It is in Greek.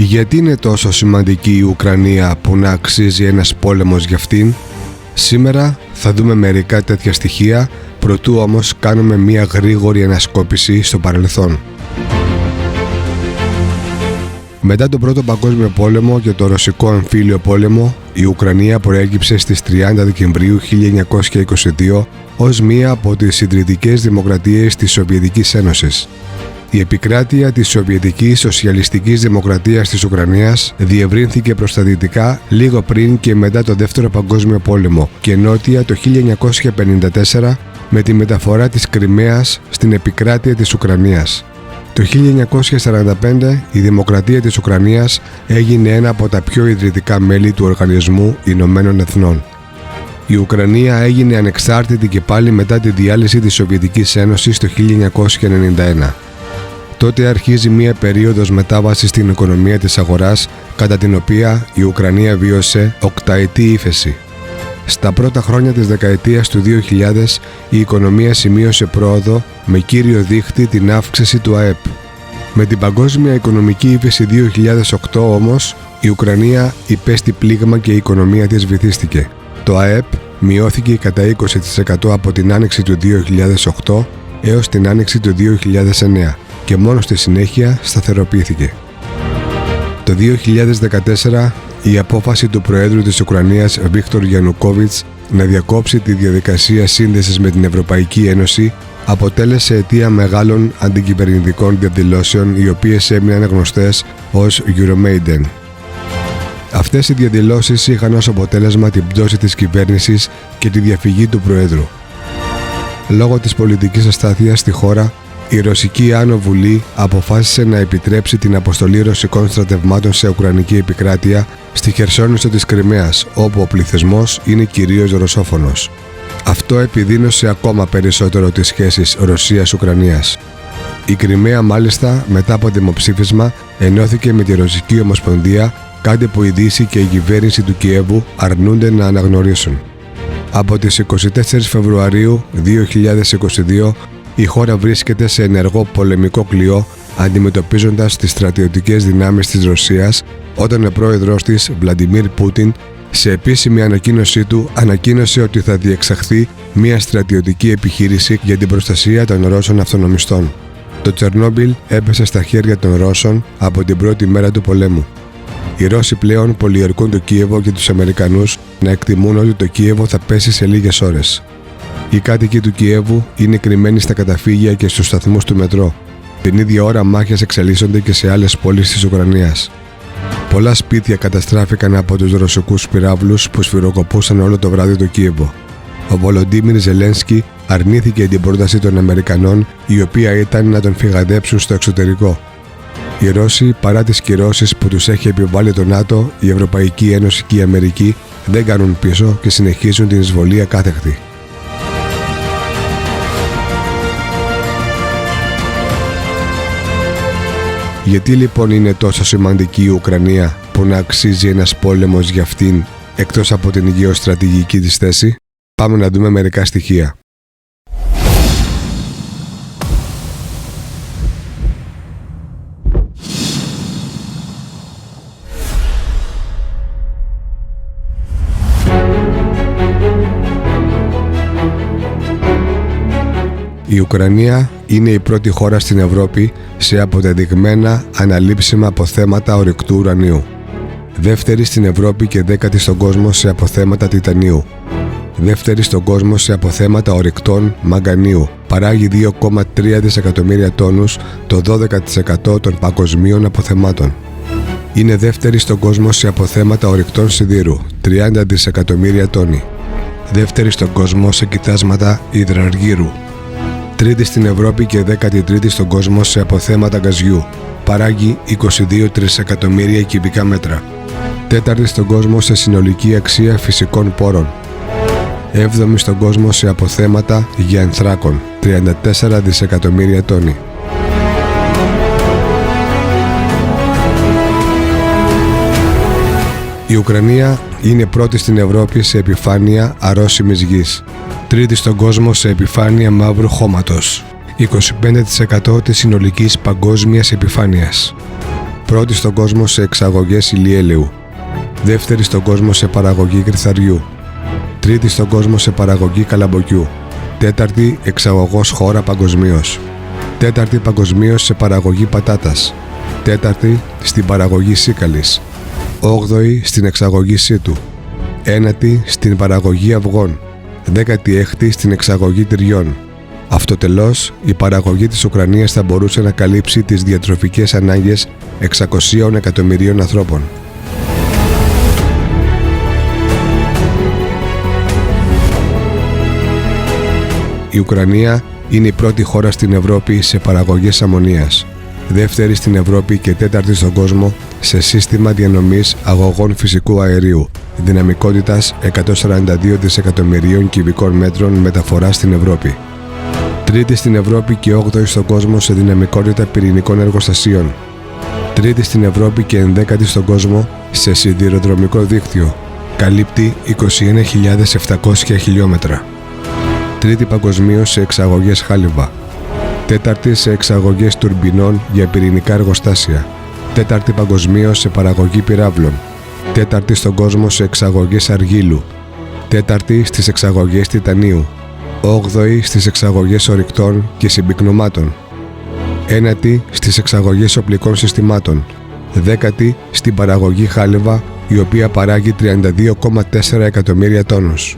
Γιατί είναι τόσο σημαντική η Ουκρανία που να αξίζει ένας πόλεμος για αυτήν? Σήμερα θα δούμε μερικά τέτοια στοιχεία, προτού όμως κάνουμε μια γρήγορη ανασκόπηση στο παρελθόν. Μετά τον Πρώτο Παγκόσμιο Πόλεμο και το Ρωσικό Εμφύλιο Πόλεμο, η Ουκρανία προέκυψε στις 30 Δεκεμβρίου 1922 ως μία από τις συντηρητικές δημοκρατίες της Σοβιετικής Ένωσης. Η επικράτεια της Σοβιετικής Σοσιαλιστικής Δημοκρατίας της Ουκρανίας διευρύνθηκε προς τα δυτικά λίγο πριν και μετά το Δεύτερο Παγκόσμιο Πόλεμο και νότια το 1954 με τη μεταφορά της Κριμαίας στην επικράτεια της Ουκρανίας. Το 1945 η Δημοκρατία της Ουκρανίας έγινε ένα από τα πιο ιδρυτικά μέλη του Οργανισμού Ηνωμένων Εθνών. Η Ουκρανία έγινε ανεξάρτητη και πάλι μετά τη διάλυση της Σοβιετικής Ένωσης το 1991. Τότε αρχίζει μία περίοδος μετάβασης στην οικονομία της αγοράς, κατά την οποία η Ουκρανία βίωσε οκταετή ύφεση. Στα πρώτα χρόνια της δεκαετίας του 2000 η οικονομία σημείωσε πρόοδο με κύριο δείκτη την αύξηση του ΑΕΠ. Με την παγκόσμια οικονομική ύφεση 2008 όμως η Ουκρανία υπέστη πλήγμα και η οικονομία της βυθίστηκε. Το ΑΕΠ μειώθηκε κατά 20% από την άνοιξη του 2008 έως την άνοιξη του 2009 και μόνο στη συνέχεια σταθεροποιήθηκε. Το 2014 η απόφαση του Προέδρου της Ουκρανίας Βίκτορ Γιαννουκόβιτς να διακόψει τη διαδικασία σύνδεσης με την Ευρωπαϊκή Ένωση αποτέλεσε αιτία μεγάλων αντικυβερνητικών διαδηλώσεων, οι οποίες έμειναν γνωστές ως Euromaidan. Αυτές οι διαδηλώσεις είχαν ως αποτέλεσμα την πτώση της κυβέρνησης και τη διαφυγή του Προέδρου. Λόγω της πολιτικής αστάθειας στη χώρα, η Ρωσική Άνω Βουλή αποφάσισε να επιτρέψει την αποστολή ρωσικών στρατευμάτων σε ουκρανική επικράτεια στη Χερσόνησο της Κριμαίας, όπου ο πληθυσμός είναι κυρίως ρωσόφωνος. Αυτό επιδείνωσε ακόμα περισσότερο τις σχέσεις Ρωσίας-Ουκρανίας. Η Κριμαία μάλιστα μετά από δημοψήφισμα ενώθηκε με τη Ρωσική Ομοσπονδία, κάτι που η Δύση και η κυβέρνηση του Κιέβου αρνούνται να αναγνωρίσουν. Από τις 24 Φεβρουαρίου 2022 η χώρα βρίσκεται σε ενεργό πολεμικό κλειό, αντιμετωπίζοντας τις στρατιωτικές δυνάμεις της Ρωσίας, όταν ο πρόεδρος της, Βλαντιμίρ Πούτιν, σε επίσημη ανακοίνωσή του ανακοίνωσε ότι θα διεξαχθεί μια στρατιωτική επιχείρηση για την προστασία των Ρώσων αυτονομιστών. Το Τσερνόμπιλ έπεσε στα χέρια των Ρώσων από την πρώτη μέρα του πολέμου. Οι Ρώσοι πλέον πολιορκούν το Κίεβο και τους Αμερικανούς να εκτιμούν ότι το Κίεβο θα πέσει σε λίγες ώρες. Οι κάτοικοι του Κιέβου είναι κρυμμένοι στα καταφύγια και στους σταθμούς του μετρό. Την ίδια ώρα μάχες εξελίσσονται και σε άλλες πόλεις της Ουκρανίας. Πολλά σπίτια καταστράφηκαν από τους ρωσικούς πυράβλους που σφυροκοπούσαν όλο το βράδυ το Κίεβο. Ο Βολοντίμιρ Ζελένσκι αρνήθηκε την πρόταση των Αμερικανών, η οποία ήταν να τον φυγαδέψουν στο εξωτερικό. Οι Ρώσοι, παρά τις κυρώσεις που τους έχει επιβάλει το ΝΑΤΟ, η Ευρωπαϊκή Ένωση και η Αμερική, δεν κάνουν πίσω και συνεχίζουν την εισβολή ακάθεκτη. Γιατί λοιπόν είναι τόσο σημαντική η Ουκρανία που να αξίζει ένας πόλεμος για αυτήν, εκτός από την γεωστρατηγική της θέση? Πάμε να δούμε μερικά στοιχεία. Η Ουκρανία είναι η πρώτη χώρα στην Ευρώπη σε αποδεδειγμένα αναλήψιμα αποθέματα ορυκτού ουρανίου. Δεύτερη στην Ευρώπη και 10η στον κόσμο σε αποθέματα τιτανίου. Δεύτερη στον κόσμο σε αποθέματα ορυκτών μαγκανίου. Παράγει 2,3 δισεκατομμύρια τόνους, το 12% των παγκοσμίων αποθεμάτων. Είναι δεύτερη στον κόσμο σε αποθέματα ορυκτών σιδήρου, 30 δισεκατομμύρια τόνοι. Δεύτερη στον κόσμο σε κοιτάσματα υδραργύρου. Τρίτη στην Ευρώπη και 13η στον κόσμο σε αποθέματα γκαζιού. Παράγει 22 τρισεκατομμύρια κυβικά μέτρα. Τέταρτη στον κόσμο σε συνολική αξία φυσικών πόρων. 7η στον κόσμο σε αποθέματα γιανθράκων, 34 δισεκατομμύρια τόνοι. Η Ουκρανία είναι πρώτη στην Ευρώπη σε επιφάνεια αρρώσιμης γης. Τρίτη στον κόσμο σε επιφάνεια μαύρου χώματος, 25% της συνολικής παγκόσμιας επιφάνειας. Πρώτη στον κόσμο σε εξαγωγές ηλιέλαιου. Δεύτερη στον κόσμο σε παραγωγή κρυθαριού. Τρίτη στον κόσμο σε παραγωγή καλαμποκιού. Τέταρτη εξαγωγός χώρα παγκοσμίως. Τέταρτη παγκοσμίως σε παραγωγή πατάτας. Τέταρτη στην παραγωγή σίκαλης. Όγδοη στην εξαγωγή σίτου. Ένατη στην παραγωγή αυγών. 16η στην εξαγωγή τυριών. Αυτοτελώς, η παραγωγή της Ουκρανίας θα μπορούσε να καλύψει τις διατροφικές ανάγκες 600 εκατομμυρίων ανθρώπων. Η Ουκρανία είναι η πρώτη χώρα στην Ευρώπη σε παραγωγές αμμονίας, δεύτερη στην Ευρώπη και τέταρτη στον κόσμο σε σύστημα διανομής αγωγών φυσικού αερίου, δυναμικότητας 142 δισεκατομμυρίων κυβικών μέτρων μεταφοράς στην Ευρώπη. Τρίτη στην Ευρώπη και 8η στον κόσμο σε δυναμικότητα πυρηνικών εργοστασίων. Τρίτη στην Ευρώπη και 11η στον κόσμο σε σιδηροδρομικό δίκτυο. Καλύπτει 21.700 χιλιόμετρα. Τρίτη παγκοσμίως σε εξαγωγές χάλιβα. Τέταρτη σε εξαγωγές τουρμπινών για πυρηνικά εργοστάσια. Τέταρτη παγκοσμίως σε παραγωγή πυράβλων. Τέταρτη στον κόσμο σε εξαγωγές αργύλου. Τέταρτη στις εξαγωγές τιτανίου. Όγδοη στις εξαγωγές ορυκτών και συμπυκνωμάτων. Ένατη στις εξαγωγές οπλικών συστημάτων. Δέκατη στην παραγωγή χάλιβα, η οποία παράγει 32,4 εκατομμύρια τόνους.